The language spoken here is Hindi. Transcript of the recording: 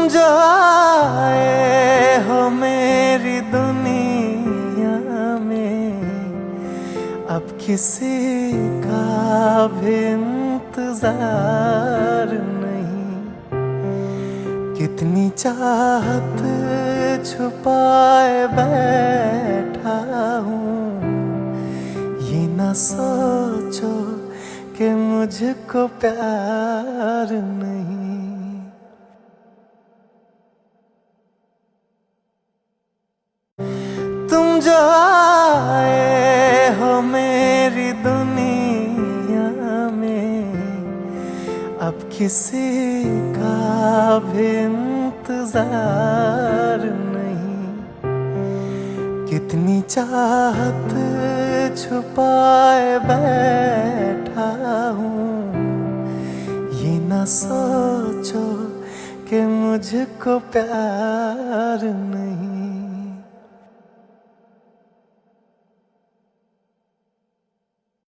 जो आए हो मेरी दुनिया में, अब किसी का भी इंतजार नहीं। कितनी चाहत छुपाए बैठा हूँ, ये न सोचो कि मुझको प्यार नहीं। तुम जो आए हो मेरी दुनिया में, अब किसी का भी इंतजार नहीं। कितनी चाहत छुपाए बैठा हूँ, ये न सोचो कि मुझको प्यार नहीं।